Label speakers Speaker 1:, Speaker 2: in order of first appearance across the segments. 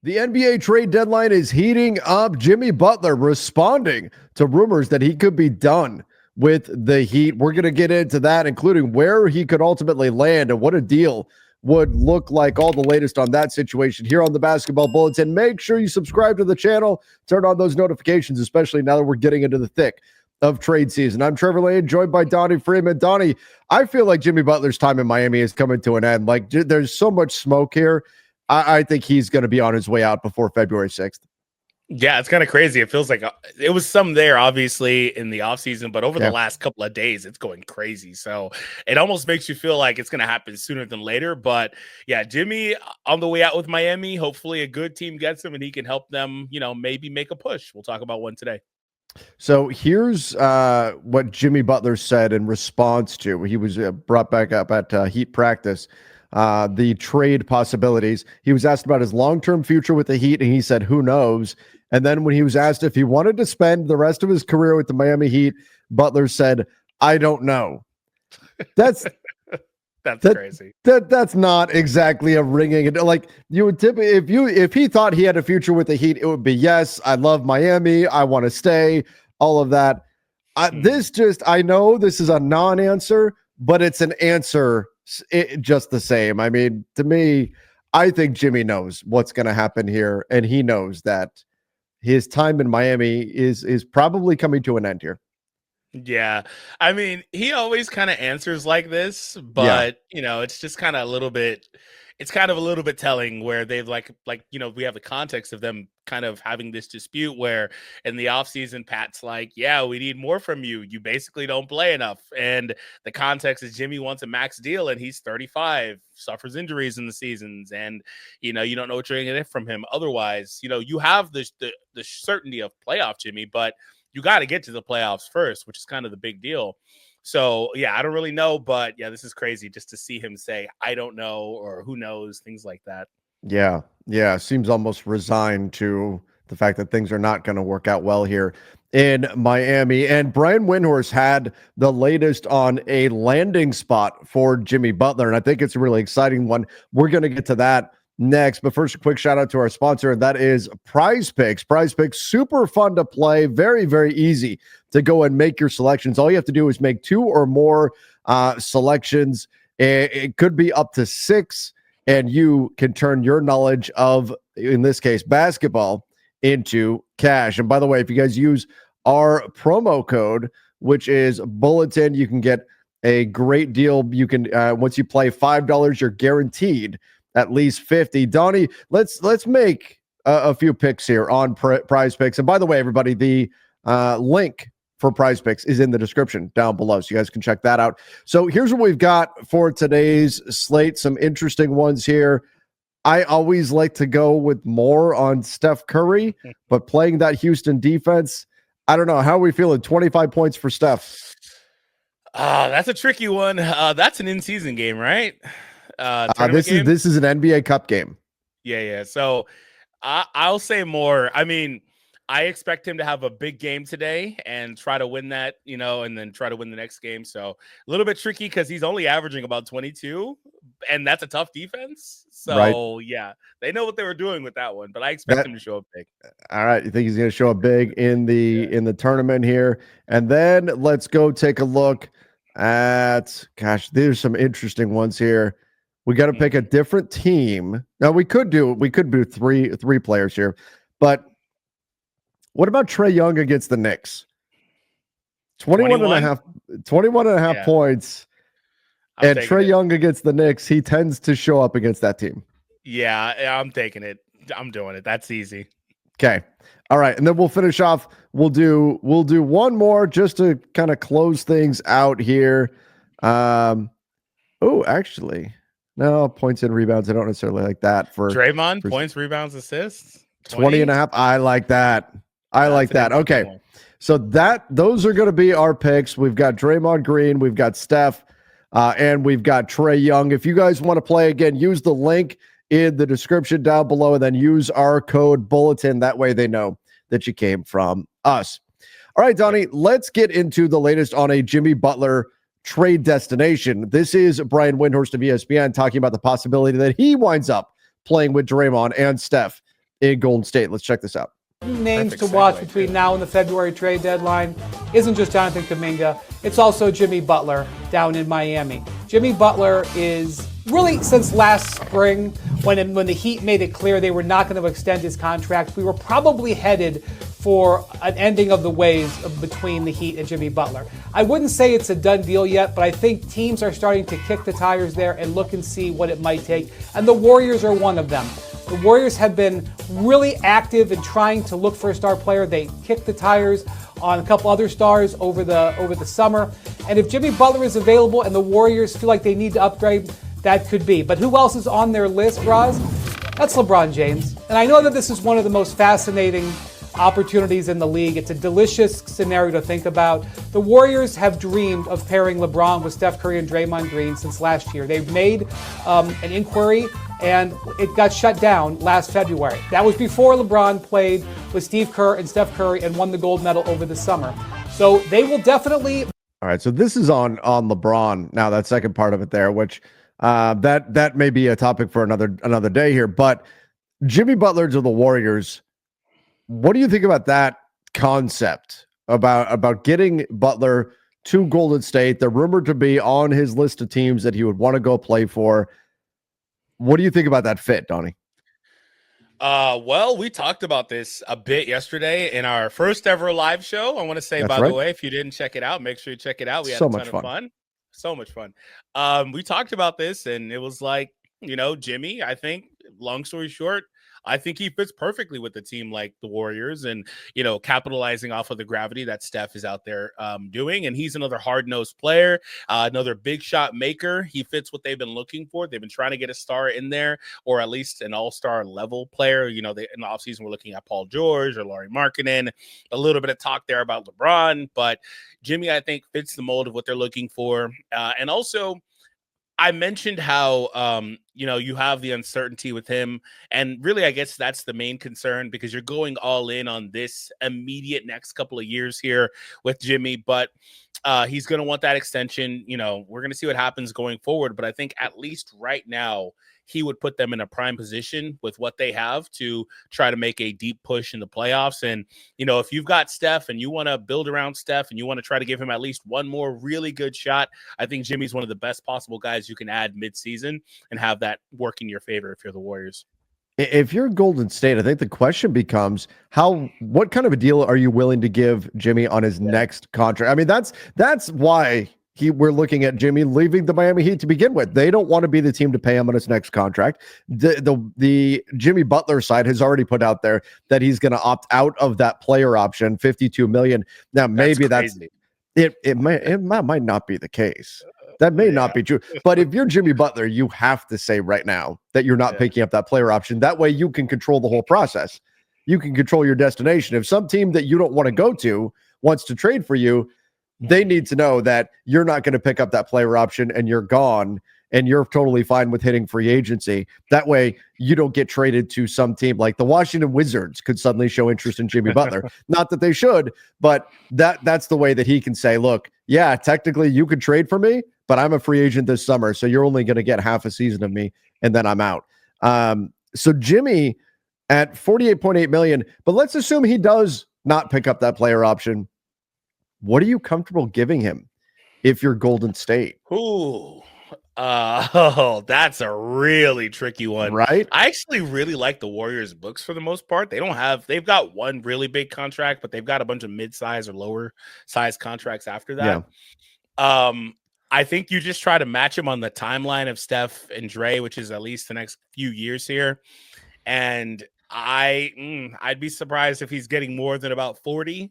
Speaker 1: The NBA trade deadline is heating up. Jimmy Butler responding to rumors that he could be done with the Heat. We're going to get into that, including where he could ultimately land and what a deal would look like. All the latest on that situation here on the Basketball Bulletin. Make sure you subscribe to the channel, turn on those notifications, especially now that we're getting into the thick of trade season. I'm Trevor Lane, joined by Donnie Freeman. Donnie, I feel like Jimmy Butler's time in Miami is coming to an end. Like, there's so much smoke here. I think he's going to be on his way out before February 6th.
Speaker 2: Yeah, it's kind of crazy. It feels like it was some there, obviously, in the offseason, but over the last couple of days, it's going crazy. So it almost makes you feel like it's going to happen sooner than later. But yeah, Jimmy on the way out with Miami. Hopefully a good team gets him and he can help them, maybe make a push. We'll talk about one today.
Speaker 1: So here's what Jimmy Butler said in response to, he was brought back up at Heat practice. The trade possibilities. He was asked about his long-term future with the Heat, and he said, who knows? And then when he was asked if he wanted to spend the rest of his career with the Miami Heat, Butler said, I don't know. That's
Speaker 2: crazy.
Speaker 1: That's not exactly a ringing. Like, you would typically, if he thought he had a future with the Heat, it would be, yes, I love Miami, I want to stay, all of that. I know this is a non-answer, but it's an answer just the same. I mean, to me, I think Jimmy knows what's going to happen here, and he knows that his time in Miami is probably coming to an end here.
Speaker 2: Yeah. I mean, he always kind of answers like this, but it's just kind of a little bit telling where they've like, we have the context of them kind of having this dispute where in the offseason, Pat's like, yeah, we need more from you. You basically don't play enough. And the context is Jimmy wants a max deal and he's 35, suffers injuries in the seasons. And, you don't know what you're going to get from him. Otherwise, you have the certainty of playoff Jimmy, but you got to get to the playoffs first, which is kind of the big deal. So, yeah, I don't really know, but yeah, this is crazy just to see him say, I don't know, or who knows, things like that.
Speaker 1: Yeah. Seems almost resigned to the fact that things are not going to work out well here in Miami. And Brian Windhorst had the latest on a landing spot for Jimmy Butler, and I think it's a really exciting one. We're going to get to that next, but first, a quick shout out to our sponsor, and that is Prize Picks. Prize Picks, super fun to play, very, very easy to go and make your selections. All you have to do is make 2 or more selections. It could be up to 6, and you can turn your knowledge of, in this case, basketball into cash. And by the way, if you guys use our promo code, which is Bulletin, you can get a great deal. You can once you play $5, you're guaranteed at least 50. Donnie, let's make a few picks here on Prize Picks. And by the way, everybody, the link for Prize Picks is in the description down below, so you guys can check that out. So here's what we've got for today's slate. Some interesting ones here. I always like to go with more on Steph Curry, but playing that Houston defense, I don't know. How are we feeling? 25 points for Steph.
Speaker 2: That's a tricky one. That's an in-season game, right?
Speaker 1: This is an NBA Cup game.
Speaker 2: Yeah. So I'll say more. I mean, I expect him to have a big game today and try to win that, and then try to win the next game. So a little bit tricky because he's only averaging about 22, and that's a tough defense. So Yeah, they know what they were doing with that one, but I expect him to show up big.
Speaker 1: All right, you think he's going to show up big in the tournament here? And then let's go take a look at. Gosh, there's some interesting ones here. We got to pick a different team. Now we could do three players here, but what about Trae Young against the Knicks? 21 and a half points. And Trae Young against the Knicks, he tends to show up against that team.
Speaker 2: Yeah, I'm taking it. I'm doing it. That's easy.
Speaker 1: Okay. All right. And then we'll finish off. We'll do one more just to kind of close things out here. Actually, no, points and rebounds. I don't necessarily like that for
Speaker 2: Draymond. Points, rebounds, assists.
Speaker 1: 20 and a half. I like that. Okay. So those are going to be our picks. We've got Draymond Green, we've got Steph, and we've got Trae Young. If you guys want to play again, use the link in the description down below and then use our code Bulletin. That way they know that you came from us. All right, Donnie, let's get into the latest on a Jimmy Butler trade destination. This is Brian Windhorst of ESPN talking about the possibility that he winds up playing with Draymond and Steph in Golden State. Let's check this out.
Speaker 3: Names to watch between now and the February trade deadline isn't just Jonathan Kuminga, it's also Jimmy Butler down in Miami. Jimmy Butler is really, since last spring, when the Heat made it clear they were not going to extend his contract, we were probably headed for an ending of the ways between the Heat and Jimmy Butler. I wouldn't say it's a done deal yet, but I think teams are starting to kick the tires there and look and see what it might take, and the Warriors are one of them. The Warriors have been really active in trying to look for a star player. They kicked the tires on a couple other stars over the summer. And if Jimmy Butler is available and the Warriors feel like they need to upgrade, that could be. But who else is on their list, Roz? That's LeBron James. And I know that this is one of the most fascinating opportunities in the league. It's a delicious scenario to think about. The Warriors have dreamed of pairing LeBron with Steph Curry and Draymond Green since last year. They've made an inquiry, and it got shut down last February. That was before LeBron played with Steve Kerr and Steph Curry and won the gold medal over the summer. So they will definitely.
Speaker 1: All right, so this is on LeBron. Now that second part of it there, which that may be a topic for another day here. But Jimmy Butler to the Warriors. What do you think about that concept about getting Butler to Golden State? They're rumored to be on his list of teams that he would want to go play for. What do you think about that fit, Donnie?
Speaker 2: Well, we talked about this a bit yesterday in our first ever live show. I want to say,
Speaker 1: That's
Speaker 2: by
Speaker 1: right.
Speaker 2: the way, if you didn't check it out, make sure you check it out. We had
Speaker 1: So
Speaker 2: a ton
Speaker 1: much
Speaker 2: of fun. So much fun. We talked about this, and it was like, Jimmy, I think, long story short, I think he fits perfectly with a team like the Warriors and, capitalizing off of the gravity that Steph is out there doing. And he's another hard-nosed player, another big shot maker. He fits what they've been looking for. They've been trying to get a star in there, or at least an all-star level player. They in the offseason we're looking at Paul George or Lauri Markkanen. A little bit of talk there about LeBron, but Jimmy, I think, fits the mold of what they're looking for. And also, I mentioned how, you have the uncertainty with him. And really, I guess that's the main concern because you're going all in on this immediate next couple of years here with Jimmy. But he's going to want that extension. We're going to see what happens going forward. But I think at least right now, he would put them in a prime position with what they have to try to make a deep push in the playoffs. And, if you've got Steph and you want to build around Steph and you want to try to give him at least one more really good shot, I think Jimmy's one of the best possible guys you can add midseason and have that work in your favor if you're the Warriors. If
Speaker 1: you're Golden State, I think the question becomes what kind of a deal are you willing to give Jimmy on his next contract? I mean, that's why we're looking at Jimmy leaving the Miami Heat to begin with. They don't want to be the team to pay him on his next contract. The Jimmy Butler side has already put out there that he's going to opt out of that player option, $52 million. Now, maybe it might not be the case. That may not be true. But if you're Jimmy Butler, you have to say right now that you're not picking up that player option. That way you can control the whole process. You can control your destination. If some team that you don't want to go to wants to trade for you, they need to know that you're not going to pick up that player option and you're gone and you're totally fine with hitting free agency. That way you don't get traded to some team like the Washington Wizards could suddenly show interest in Jimmy Butler. Not that they should, but that's the way that he can say, look, yeah, technically you could trade for me, but I'm a free agent this summer. So you're only going to get half a season of me and then I'm out. So Jimmy at $48.8 million, but let's assume he does not pick up that player option. What are you comfortable giving him if you're Golden State?
Speaker 2: That's a really tricky one.
Speaker 1: Right?
Speaker 2: I actually really like the Warriors books for the most part. They've got one really big contract, but they've got a bunch of mid-size or lower size contracts after that. Yeah. I think you just try to match him on the timeline of Steph and Dre, which is at least the next few years here. And I'd be surprised if he's getting more than about 40.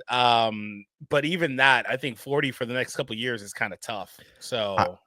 Speaker 2: But even that, I think 40 for the next couple of years is kind of tough. So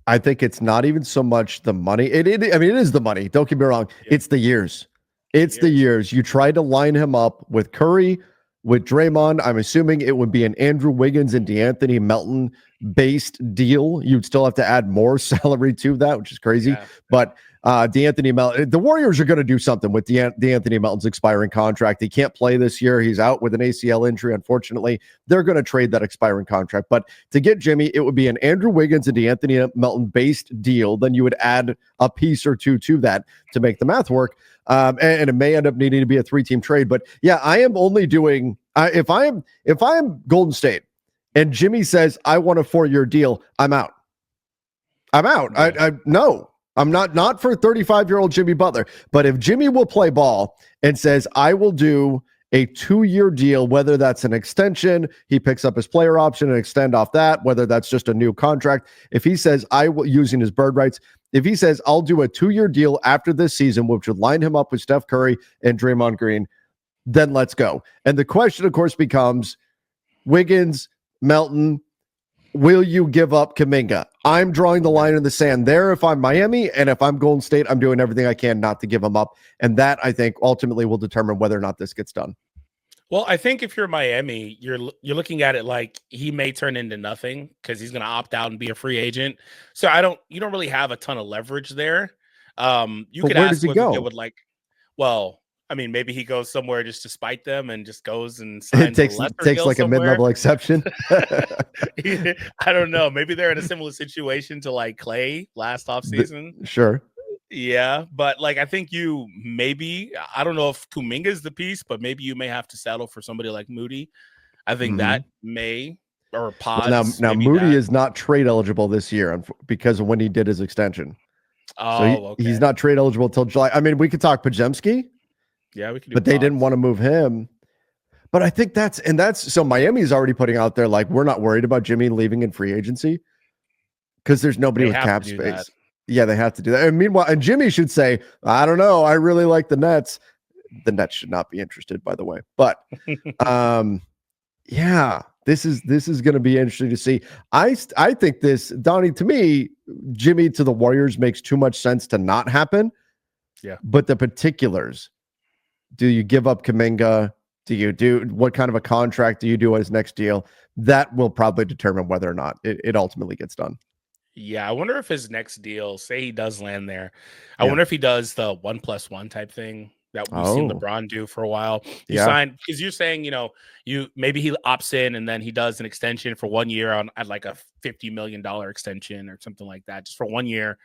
Speaker 1: I think it's not even so much the money. It is the money. Don't get me wrong. Yeah. It's the years. The years. You try to line him up with Curry, with Draymond. I'm assuming it would be an Andrew Wiggins and DeAnthony Melton based deal. You'd still have to add more salary to that, which is crazy. Yeah. But DeAnthony Melton, the Warriors are going to do something with DeAnthony Melton's expiring contract. He can't play this year. He's out with an ACL injury, unfortunately. They're going to trade that expiring contract. But to get Jimmy, it would be an Andrew Wiggins and DeAnthony Melton based deal. Then you would add a piece or two to that to make the math work. And it may end up needing to be a 3-team trade. But yeah, I am only doing if I'm Golden State and Jimmy says I want a 4-year deal, I'm out. No, I'm not for 35-year-old Jimmy Butler. But if Jimmy will play ball and says I will do a 2-year deal, whether that's an extension, he picks up his player option and extend off that, whether that's just a new contract. If he says I will, using his bird rights, if he says I'll do a 2-year deal after this season, which would line him up with Steph Curry and Draymond Green, then let's go. And the question, of course, becomes Wiggins, Melton, will you give up Kuminga? I'm drawing the line in the sand there if I'm Miami, and if I'm Golden State, I'm doing everything I can not to give him up. And that, I think, ultimately will determine whether or not this gets done.
Speaker 2: Well, I think if you're Miami, you're looking at it like he may turn into nothing because he's going to opt out and be a free agent. So you don't really have a ton of leverage there. You could ask whether they would well, I mean, maybe he goes somewhere just to spite them and just goes and signs
Speaker 1: takes like a mid-level exception.
Speaker 2: I don't know. Maybe they're in a similar situation to like Clay last offseason.
Speaker 1: Sure.
Speaker 2: Yeah, but like I think I don't know if Kuminga is the piece, but maybe you may have to settle for somebody like Moody. I think that may or Pods.
Speaker 1: Now Moody is not trade eligible this year because of when he did his extension.
Speaker 2: Oh,
Speaker 1: so he's not trade eligible until July. I mean, we could talk Podziemski.
Speaker 2: Yeah, we could.
Speaker 1: But they didn't want to move him. But I think that's so Miami's already putting out there like we're not worried about Jimmy leaving in free agency because there's nobody with cap space. That. Yeah, they have to do that. And meanwhile, and Jimmy should say, I don't know, I really like the Nets. The Nets should not be interested, by the way. But yeah, this is going to be interesting to see. I think this, Donnie, to me, Jimmy to the Warriors makes too much sense to not happen.
Speaker 2: Yeah.
Speaker 1: But the particulars. Do you give up Kuminga? What kind of a contract do you do as next deal? That will probably determine whether or not it ultimately gets done.
Speaker 2: Yeah, I wonder if his next deal, say he does land there, I wonder if he does the 1+1 type thing that we've seen LeBron do for a while. You sign because you're saying, maybe he opts in and then he does an extension for 1 year at like a $50 million extension or something like that, just for 1 year.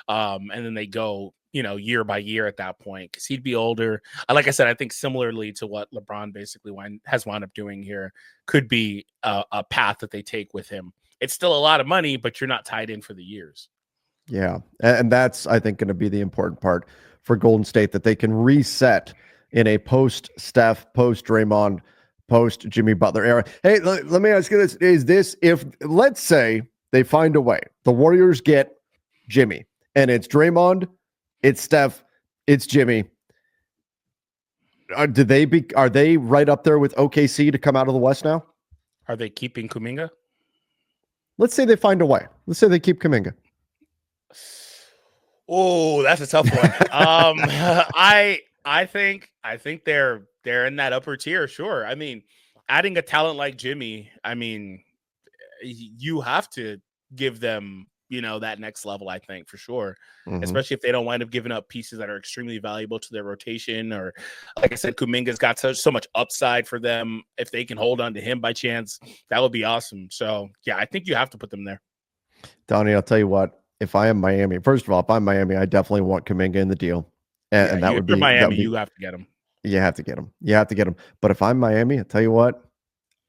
Speaker 2: And then they go, year by year at that point, because he'd be older. Like I said, I think similarly to what LeBron basically has wound up doing here, could be a path that they take with him. It's still a lot of money, but you're not tied in for the years.
Speaker 1: Yeah. And that's, I think, going to be the important part for Golden State, that they can reset in a post-Steph, post-Draymond, post-Jimmy Butler era. Hey, let me ask you this. If, let's say, they find a way, the Warriors get Jimmy, and it's Draymond, it's Steph, it's Jimmy. Are they right up there with OKC to come out of the West now?
Speaker 2: Are they keeping Kuminga?
Speaker 1: Let's say they find a way. Let's say they keep Kuminga.
Speaker 2: Oh, that's a tough one. I think they're in that upper tier. Sure. I mean, adding a talent like Jimmy, I mean, you have to give them, that next level, I think, for sure. Especially if they don't wind up giving up pieces that are extremely valuable to their rotation, or like I said, Kuminga's got so much upside for them. If they can hold on to him by chance, that would be awesome. So yeah, I think you have to put them there.
Speaker 1: Donnie, I'll tell you what, if I am Miami, first of all, if I'm Miami, I definitely want Kuminga in the deal. And that would be
Speaker 2: Miami, you have to get him.
Speaker 1: You have to get him. But if I'm Miami, I'll tell you what,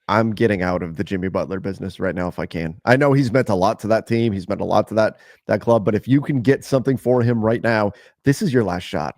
Speaker 1: I'm getting out of the Jimmy Butler business right now if I can. I know he's meant a lot to that team. He's meant a lot to that club. But if you can get something for him right now, this is your last shot.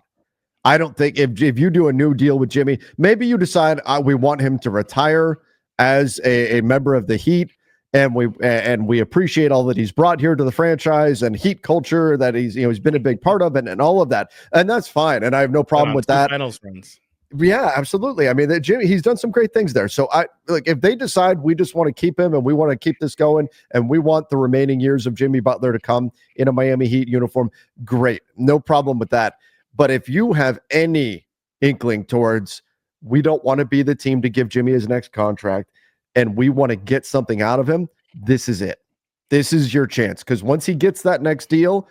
Speaker 1: I don't think if you do a new deal with Jimmy, maybe you decide we want him to retire as a member of the Heat, and we appreciate all that he's brought here to the franchise and Heat culture that he's been a big part of, and all of that, and that's fine. And I have no problem with that.
Speaker 2: Finals runs.
Speaker 1: Yeah, absolutely. I mean, Jimmy, he's done some great things there. So if they decide we just want to keep him and we want to keep this going and we want the remaining years of Jimmy Butler to come in a Miami Heat uniform, great. No problem with that. But if you have any inkling towards we don't want to be the team to give Jimmy his next contract and we want to get something out of him, this is it. This is your chance. Because once he gets that next deal,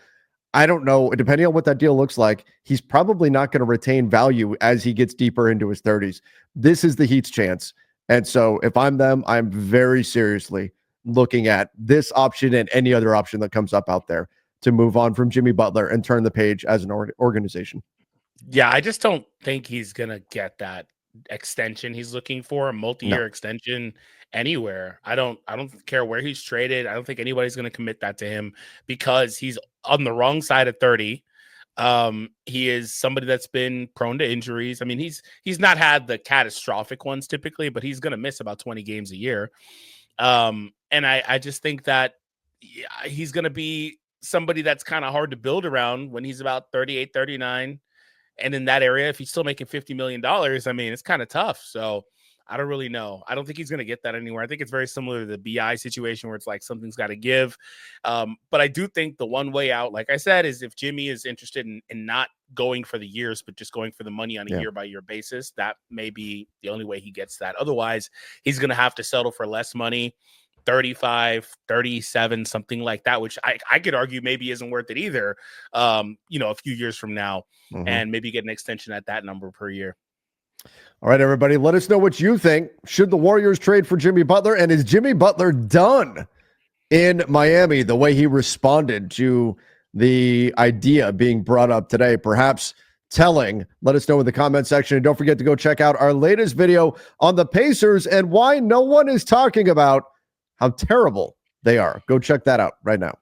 Speaker 1: I don't know, depending on what that deal looks like, he's probably not going to retain value as he gets deeper into his 30s. This is the Heat's chance. And so if I'm them, I'm very seriously looking at this option and any other option that comes up out there to move on from Jimmy Butler and turn the page as an organization.
Speaker 2: Yeah, I just don't think he's gonna get that extension he's looking for, a
Speaker 1: No.
Speaker 2: multi-year extension anywhere. I don't care where he's traded. I don't think anybody's gonna commit that to him because he's on the wrong side of 30. He is somebody that's been prone to injuries. I mean, he's not had the catastrophic ones typically, but he's gonna miss about 20 games a year. And I just think that he's gonna be somebody that's kind of hard to build around when he's about 38, 39. And in that area, if he's still making $50 million, I mean, it's kind of tough. So I don't really know. I don't think he's going to get that anywhere. I think it's very similar to the BI situation where it's like something's got to give. But I do think the one way out, like I said, is if Jimmy is interested in not going for the years, but just going for the money on a year by year basis, that may be the only way he gets that. Otherwise, he's going to have to settle for less money. 35, 37, something like that, which I could argue maybe isn't worth it either, a few years from now, and maybe get an extension at that number per year.
Speaker 1: All right, everybody, let us know what you think. Should the Warriors trade for Jimmy Butler? And is Jimmy Butler done in Miami the way he responded to the idea being brought up today? Perhaps telling. Let us know in the comment section. And don't forget to go check out our latest video on the Pacers and why no one is talking about how terrible they are. Go check that out right now.